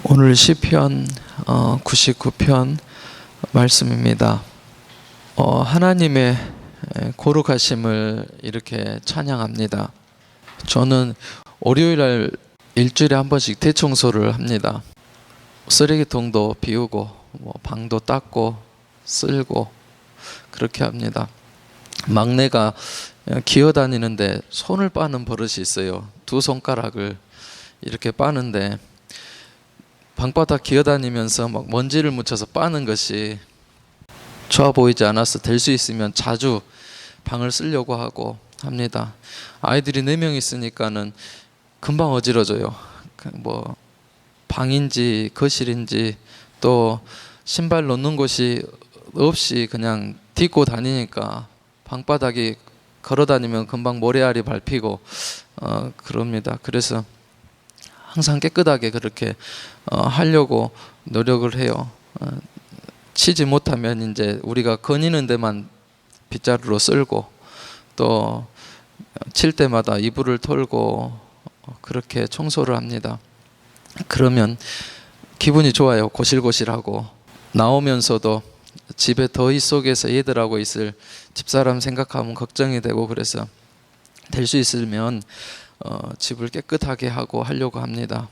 오늘 시편 99편 말씀입니다. 하나님의 거룩하심을 이렇게 찬양합니다. 저는 월요일날 일주일에 한 번씩 대청소를 합니다. 쓰레기통도 비우고 방도 닦고 쓸고 그렇게 합니다. 막내가 기어다니는데 손을 빠는 버릇이 있어요. 두 손가락을 이렇게 빠는데 방바닥 기어다니면서 막 먼지를 묻혀서 빠는 것이 좋아 보이지 않아서 될 수 있으면 자주 방을 쓰려고 하고 합니다. 아이들이 4명 있으니까는 금방 어지러져요. 방인지 거실인지 또 신발 놓는 곳이 없이 그냥 딛고 다니니까 방바닥이 걸어 다니면 금방 모래알이 밟히고 그럽니다. 그래서 항상 깨끗하게 그렇게 하려고 노력을 해요. 치지 못하면 이제 우리가 거니는 데만 빗자루로 쓸고 또 칠 때마다 이불을 털고 그렇게 청소를 합니다. 그러면 기분이 좋아요. 고실고실하고 나오면서도 집에 더위 속에서 얘들하고 있을 집사람 생각하면 걱정이 되고 그래서 될 수 있으면 집을 깨끗하게 하고 하려고 합니다.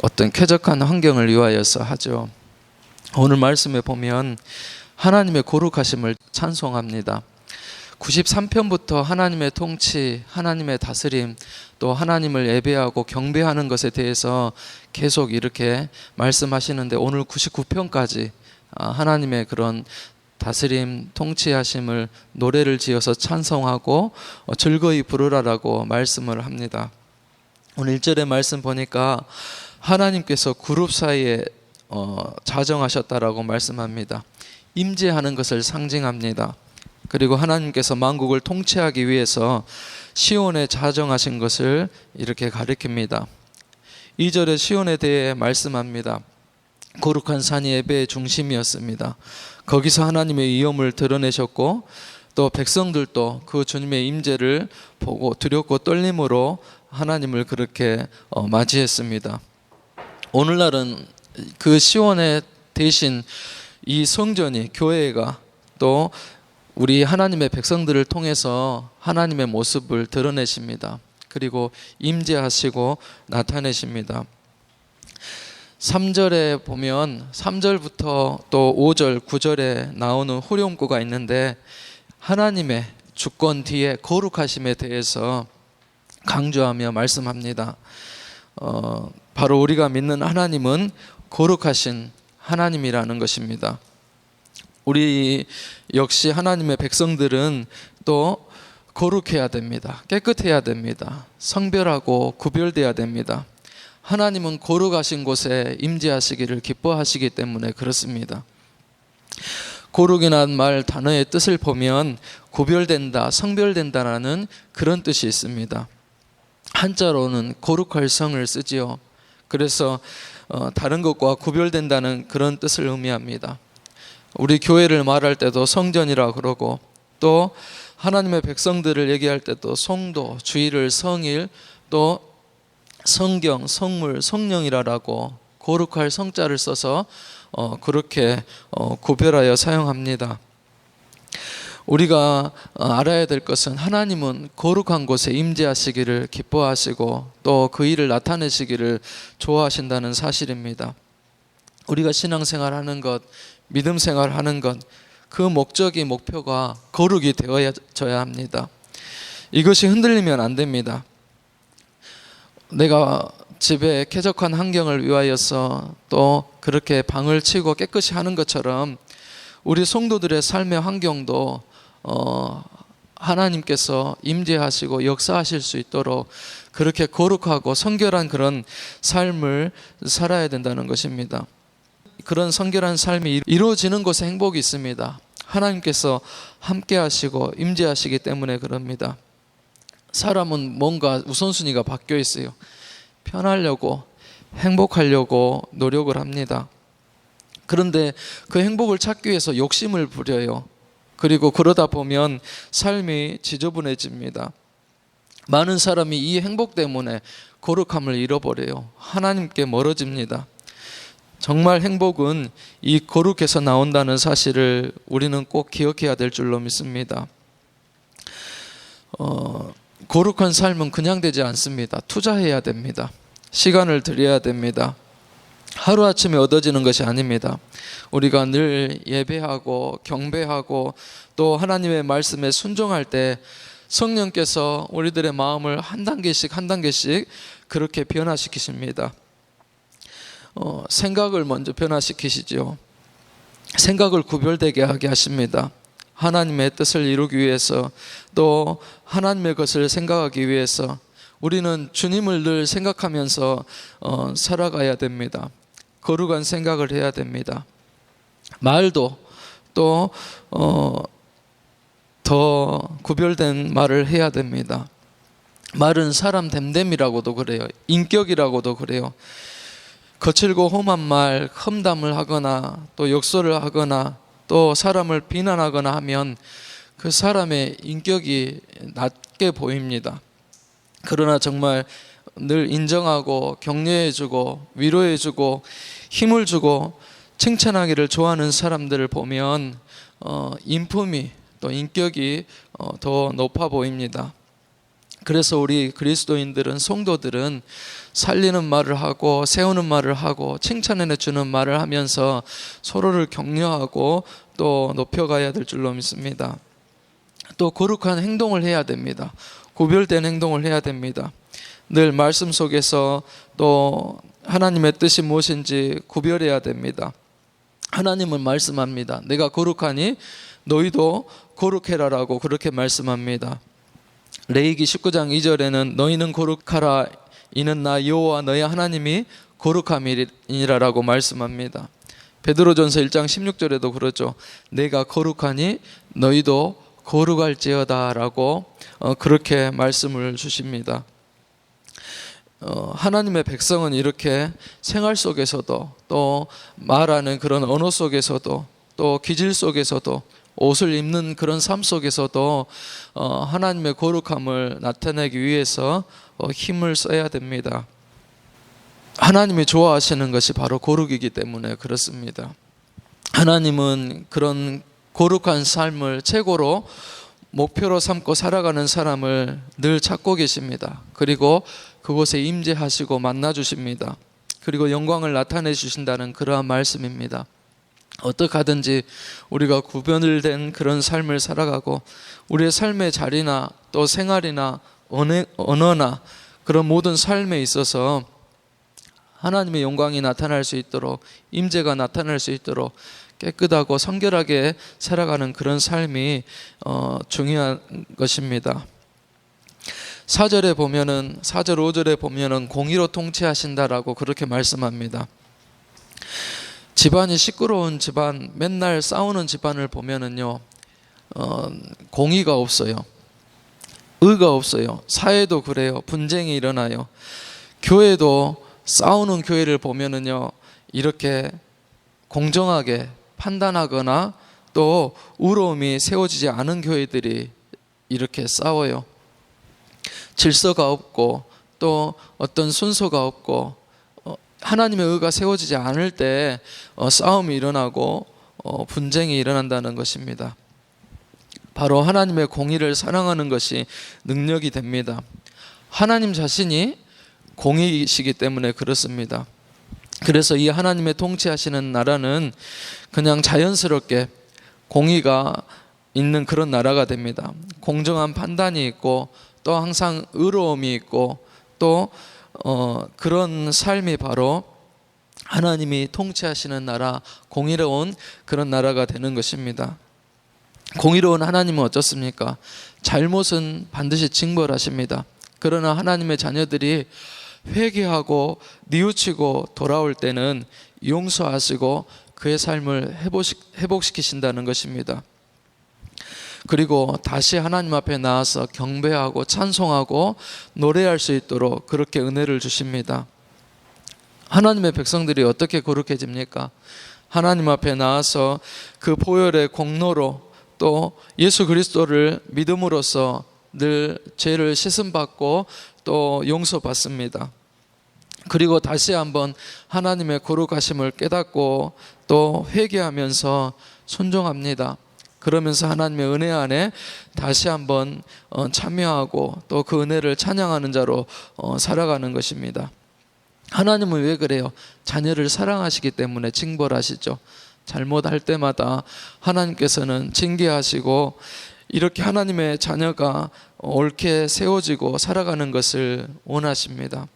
어떤 쾌적한 환경을 위하여서 하죠. 오늘 말씀에 보면 하나님의 거룩하심을 찬송합니다. 93편부터 하나님의 통치, 하나님의 다스림, 또 하나님을 예배하고 경배하는 것에 대해서 계속 이렇게 말씀하시는데 오늘 99편까지 하나님의 그런 다스림, 통치하심을 노래를 지어서 찬송하고 즐거이 부르라라고 말씀을 합니다. 오늘 1절의 말씀 보니까 하나님께서 그룹 사이에 자정하셨다라고 말씀합니다. 임재하는 것을 상징합니다. 그리고 하나님께서 만국을 통치하기 위해서 시온에 자정하신 것을 이렇게 가리킵니다. 2절에 시온에 대해 말씀합니다. 거룩한 산이 예배의 중심이었습니다. 거기서 하나님의 위엄을 드러내셨고 또 백성들도 그 주님의 임재를 보고 두렵고 떨림으로 하나님을 그렇게 맞이했습니다. 오늘날은 그 시온의 대신 이 성전이 교회가 또 우리 하나님의 백성들을 통해서 하나님의 모습을 드러내십니다. 그리고 임재하시고 나타내십니다. 3절에 보면 3절부터 또 5절, 9절에 나오는 후렴구가 있는데 하나님의 주권 뒤에 거룩하심에 대해서 강조하며 말씀합니다. 바로 우리가 믿는 하나님은 거룩하신 하나님이라는 것입니다. 우리 역시 하나님의 백성들은 또 거룩해야 됩니다. 깨끗해야 됩니다. 성별하고 구별돼야 됩니다. 하나님은 거룩하신 곳에 임재하시기를 기뻐하시기 때문에 그렇습니다. 거룩이라는 말 단어의 뜻을 보면 구별된다, 성별된다라는 그런 뜻이 있습니다. 한자로는 거룩할 성을 쓰지요. 그래서 다른 것과 구별된다는 그런 뜻을 의미합니다. 우리 교회를 말할 때도 성전이라 그러고 또 하나님의 백성들을 얘기할 때도 성도, 주일을 성일, 또 성경, 성물, 성령이라고 거룩할 성자를 써서 그렇게 구별하여 사용합니다. 우리가 알아야 될 것은 하나님은 거룩한 곳에 임재하시기를 기뻐하시고 또 그 일을 나타내시기를 좋아하신다는 사실입니다. 우리가 신앙생활하는 것, 믿음 생활하는 것, 그 목적이 목표가 거룩이 되어져야 합니다. 이것이 흔들리면 안 됩니다. 내가 집에 쾌적한 환경을 위하여서 또 그렇게 방을 치고 깨끗이 하는 것처럼 우리 성도들의 삶의 환경도 하나님께서 임재하시고 역사하실 수 있도록 그렇게 거룩하고 성결한 그런 삶을 살아야 된다는 것입니다. 그런 성결한 삶이 이루어지는 곳에 행복이 있습니다. 하나님께서 함께 하시고 임재하시기 때문에 그럽니다. 사람은 뭔가 우선순위가 바뀌어 있어요. 편하려고, 행복하려고 노력을 합니다. 그런데 그 행복을 찾기 위해서 욕심을 부려요. 그리고 그러다 보면 삶이 지저분해집니다. 많은 사람이 이 행복 때문에 거룩함을 잃어버려요. 하나님께 멀어집니다. 정말 행복은 이 거룩에서 나온다는 사실을 우리는 꼭 기억해야 될 줄로 믿습니다. 거룩한 삶은 그냥 되지 않습니다. 투자해야 됩니다. 시간을 들여야 됩니다. 하루아침에 얻어지는 것이 아닙니다. 우리가 늘 예배하고 경배하고 또 하나님의 말씀에 순종할 때 성령께서 우리들의 마음을 한 단계씩 한 단계씩 그렇게 변화시키십니다. 생각을 먼저 변화시키시죠. 생각을 구별되게 하게 하십니다. 하나님의 뜻을 이루기 위해서 또 하나님의 것을 생각하기 위해서 우리는 주님을 늘 생각하면서 살아가야 됩니다. 거룩한 생각을 해야 됩니다. 말도 또 더 구별된 말을 해야 됩니다. 말은 사람 됨됨이라고도 그래요. 인격이라고도 그래요. 거칠고 험한 말, 험담을 하거나 또 욕설을 하거나 또 사람을 비난하거나 하면 그 사람의 인격이 낮게 보입니다. 그러나 정말 늘 인정하고 격려해주고 위로해주고 힘을 주고 칭찬하기를 좋아하는 사람들을 보면 인품이 또 인격이 더 높아 보입니다. 그래서 우리 그리스도인들은, 성도들은 살리는 말을 하고 세우는 말을 하고 칭찬해 주는 말을 하면서 서로를 격려하고 또 높여가야 될 줄로 믿습니다. 또 거룩한 행동을 해야 됩니다. 구별된 행동을 해야 됩니다. 늘 말씀 속에서 또 하나님의 뜻이 무엇인지 구별해야 됩니다. 하나님은 말씀합니다. 내가 거룩하니 너희도 거룩해라라고 그렇게 말씀합니다. 레위기 19장 2절에는 너희는 거룩하라 이는 나 여호와 너희 하나님이 거룩함이니라라고 말씀합니다. 베드로전서 1장 16절에도 그러죠. 내가 거룩하니 너희도 거룩할지어다라고 그렇게 말씀을 주십니다. 하나님의 백성은 이렇게 생활 속에서도 또 말하는 그런 언어 속에서도 또 기질 속에서도 옷을 입는 그런 삶 속에서도 하나님의 거룩함을 나타내기 위해서 힘을 써야 됩니다. 하나님이 좋아하시는 것이 바로 거룩이기 때문에 그렇습니다. 하나님은 그런 거룩한 삶을 최고로 목표로 삼고 살아가는 사람을 늘 찾고 계십니다. 그리고 그곳에 임재하시고 만나주십니다. 그리고 영광을 나타내 주신다는 그러한 말씀입니다. 어떻게 하든지 우리가 구별된 그런 삶을 살아가고 우리의 삶의 자리나 또 생활이나 언어나 그런 모든 삶에 있어서 하나님의 영광이 나타날 수 있도록, 임재가 나타날 수 있도록 깨끗하고 성결하게 살아가는 그런 삶이 중요한 것입니다. 4절에 보면은 4절 5절에 보면은 공의로 통치하신다라고 그렇게 말씀합니다. 집안이 시끄러운 집안, 맨날 싸우는 집안을 보면은요, 공의가 없어요. 의가 없어요. 사회도 그래요. 분쟁이 일어나요. 교회도 싸우는 교회를 보면은요, 이렇게 공정하게 판단하거나 또 의로움이 세워지지 않은 교회들이 이렇게 싸워요. 질서가 없고 또 어떤 순서가 없고 하나님의 의가 세워지지 않을 때 싸움이 일어나고 분쟁이 일어난다는 것입니다. 바로 하나님의 공의를 사랑하는 것이 능력이 됩니다. 하나님 자신이 공의이시기 때문에 그렇습니다. 그래서 이 하나님의 통치하시는 나라는 그냥 자연스럽게 공의가 있는 그런 나라가 됩니다. 공정한 판단이 있고 또 항상 의로움이 있고 또 그런 삶이 바로 하나님이 통치하시는 나라, 공의로운 그런 나라가 되는 것입니다. 공의로운 하나님은 어떻습니까? 잘못은 반드시 징벌하십니다. 그러나 하나님의 자녀들이 회개하고 뉘우치고 돌아올 때는 용서하시고 그의 삶을 회복시키신다는 것입니다. 그리고 다시 하나님 앞에 나와서 경배하고 찬송하고 노래할 수 있도록 그렇게 은혜를 주십니다. 하나님의 백성들이 어떻게 거룩해집니까? 하나님 앞에 나와서 그 보혈의 공로로 또 예수 그리스도를 믿음으로써 늘 죄를 씻음받고 또 용서받습니다. 그리고 다시 한번 하나님의 거룩하심을 깨닫고 또 회개하면서 순종합니다. 그러면서 하나님의 은혜 안에 다시 한번 참여하고 또 그 은혜를 찬양하는 자로 살아가는 것입니다. 하나님은 왜 그래요? 자녀를 사랑하시기 때문에 징벌하시죠. 잘못할 때마다 하나님께서는 징계하시고 이렇게 하나님의 자녀가 옳게 세워지고 살아가는 것을 원하십니다.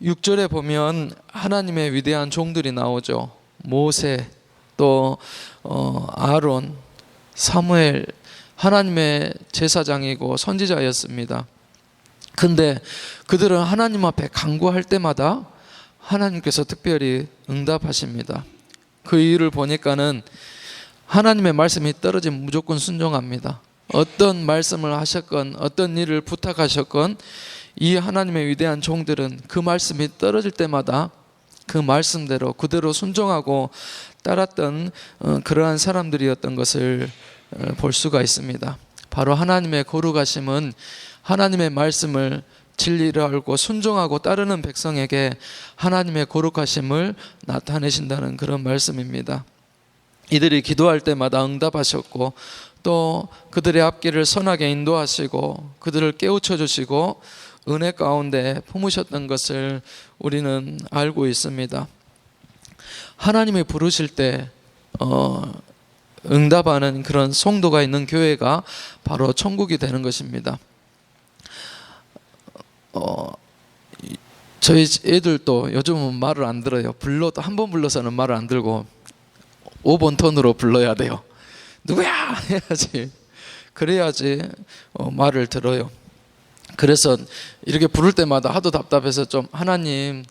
6절에 보면 하나님의 위대한 종들이 나오죠. 모세, 또 아론, 사무엘, 하나님의 제사장이고 선지자였습니다. 근데 그들은 하나님 앞에 간구할 때마다 하나님께서 특별히 응답하십니다. 그 이유를 보니까는 하나님의 말씀이 떨어지면 무조건 순종합니다. 어떤 말씀을 하셨건 어떤 일을 부탁하셨건 이 하나님의 위대한 종들은 그 말씀이 떨어질 때마다 그 말씀대로 그대로 순종하고 따랐던 그러한 사람들이었던 것을 볼 수가 있습니다. 바로 하나님의 거룩하심은 하나님의 말씀을 진리를 알고 순종하고 따르는 백성에게 하나님의 거룩하심을 나타내신다는 그런 말씀입니다. 이들이 기도할 때마다 응답하셨고 또 그들의 앞길을 선하게 인도하시고 그들을 깨우쳐 주시고 은혜 가운데 품으셨던 것을 우리는 알고 있습니다. 하나님이 부르실 때 응답하는 그런 성도가 있는 교회가 바로 천국이 되는 것입니다. 저희 애들도 요즘은 말을 안 들어요. 불러도 한 번 불러서는 말을 안 들고 5번 톤으로 불러야 돼요. 누구야 해야지. 그래야지 말을 들어요. 그래서 이렇게 부를 때마다 하도 답답해서 좀 하나님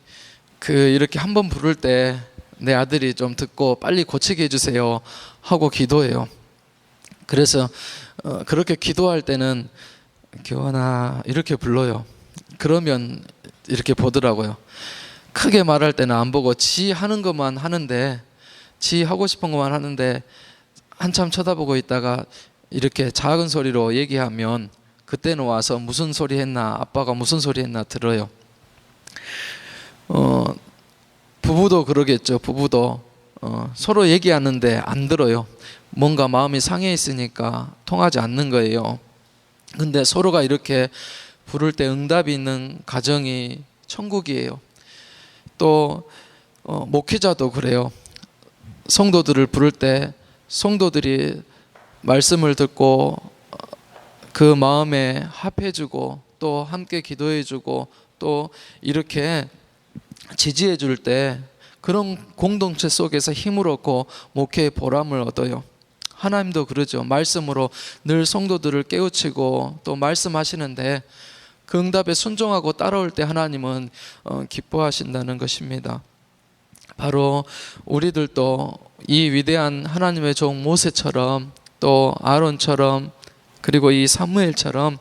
이렇게 한 번 부를 때 내 아들이 좀 듣고 빨리 고치게 해주세요 하고 기도해요. 그래서 그렇게 기도할 때는 교환아 이렇게 불러요. 그러면 이렇게 보더라고요. 크게 말할 때는 안 보고 지 하는 것만 하는데 지 하고 싶은 것만 하는데 한참 쳐다보고 있다가 이렇게 작은 소리로 얘기하면 그때는 와서 무슨 소리 했나 아빠가 무슨 소리 했나 들어요. 부부도 그러겠죠. 부부도 서로 얘기하는데 안 들어요. 뭔가 마음이 상해 있으니까 통하지 않는 거예요. 근데 서로가 이렇게 부를 때 응답이 있는 가정이 천국이에요. 또 목회자도 그래요. 성도들을 부를 때 성도들이 말씀을 듣고 그 마음에 합해주고 또 함께 기도해주고 또 이렇게 지지해줄 때 그런 공동체 속에서 힘을 얻고 목회의 보람을 얻어요. 하나님도 그러죠. 말씀으로 늘 성도들을 깨우치고 또 말씀하시는데 그 응답에 순종하고 따라올 때 하나님은 기뻐하신다는 것입니다. 바로 우리들도 이 위대한 하나님의 종 모세처럼 또 아론처럼 그리고 이 사무엘처럼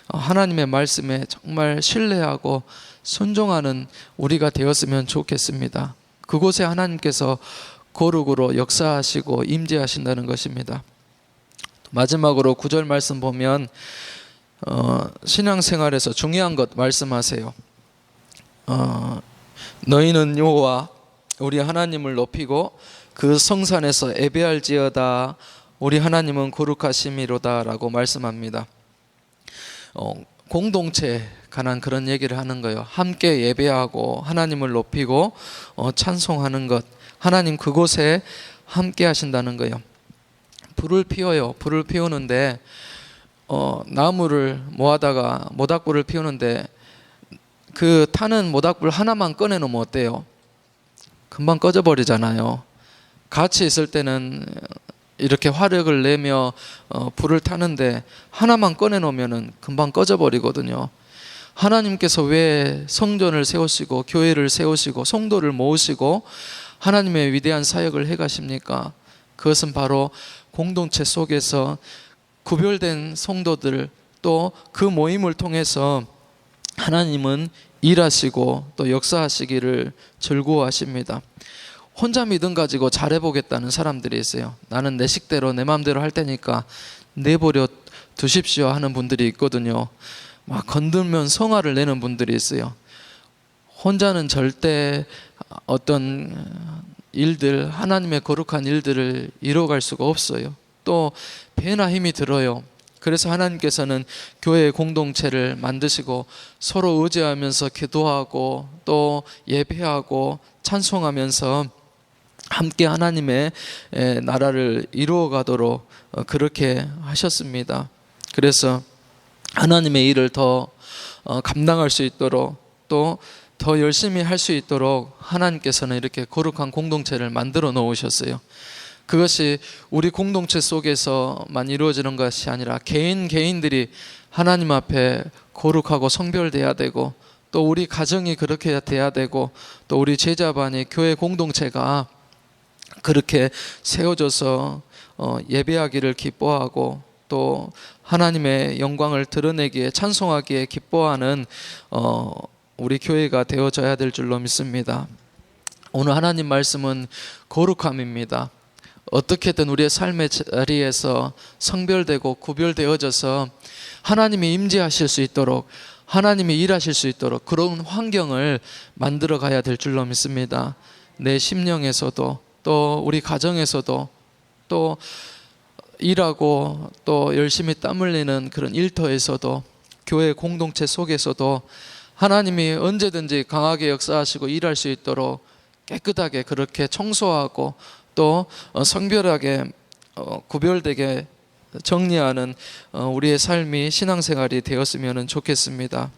하나님의 말씀에 정말 신뢰하고 순종하는 우리가 되었으면 좋겠습니다. 그곳에 하나님께서 거룩으로 역사하시고 임재하신다는 것입니다. 마지막으로 9절 말씀 보면 신앙생활에서 중요한 것 말씀하세요. 너희는 여호와 우리 하나님을 높이고 그 성산에서 예배할지어다 우리 하나님은 거룩하심이로다 라고 말씀합니다. 공동체에 관한 그런 얘기를 하는 거예요. 함께 예배하고 하나님을 높이고 찬송하는 것, 하나님 그곳에 함께 하신다는 거예요. 불을 피워요. 불을 피우는데 나무를 모아다가 모닥불을 피우는데 그 타는 모닥불 하나만 꺼내놓으면 어때요? 금방 꺼져버리잖아요. 같이 있을 때는 이렇게 화력을 내며 불을 타는데 하나만 꺼내놓으면 금방 꺼져버리거든요. 하나님께서 왜 성전을 세우시고 교회를 세우시고 성도를 모으시고 하나님의 위대한 사역을 해가십니까? 그것은 바로 공동체 속에서 구별된 성도들 또 그 모임을 통해서 하나님은 일하시고 또 역사하시기를 즐거워하십니다. 혼자 믿음 가지고 잘해보겠다는 사람들이 있어요. 나는 내 식대로 내 마음대로 할 테니까 내버려 두십시오 하는 분들이 있거든요. 막 건들면 성화를 내는 분들이 있어요. 혼자는 절대 어떤 일들, 하나님의 거룩한 일들을 이뤄갈 수가 없어요. 또 배나 힘이 들어요. 그래서 하나님께서는 교회의 공동체를 만드시고 서로 의지하면서 기도하고 또 예배하고 찬송하면서 함께 하나님의 나라를 이루어 가도록 그렇게 하셨습니다. 그래서 하나님의 일을 더 감당할 수 있도록 또 더 열심히 할 수 있도록 하나님께서는 이렇게 거룩한 공동체를 만들어 놓으셨어요. 그것이 우리 공동체 속에서만 이루어지는 것이 아니라 개인들이 하나님 앞에 거룩하고 성별돼야 되고 또 우리 가정이 그렇게 돼야 되고 또 우리 제자반이 교회 공동체가 그렇게 세워져서 예배하기를 기뻐하고 또 하나님의 영광을 드러내기에 찬송하기에 기뻐하는 우리 교회가 되어져야 될 줄로 믿습니다. 오늘 하나님 말씀은 거룩함입니다. 어떻게든 우리의 삶의 자리에서 성별되고 구별되어져서 하나님이 임재하실 수 있도록 하나님이 일하실 수 있도록 그런 환경을 만들어 가야 될 줄로 믿습니다. 내 심령에서도 또 우리 가정에서도 또 일하고 또 열심히 땀 흘리는 그런 일터에서도 교회 공동체 속에서도 하나님이 언제든지 강하게 역사하시고 일할 수 있도록 깨끗하게 그렇게 청소하고 또 성별하게 구별되게 정리하는 우리의 삶이 신앙생활이 되었으면 좋겠습니다.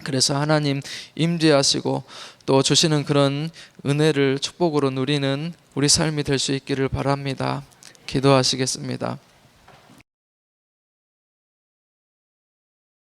그래서 하나님 임재하시고 또 주시는 그런 은혜를 축복으로 누리는 우리 삶이 될 수 있기를 바랍니다. 기도하시겠습니다.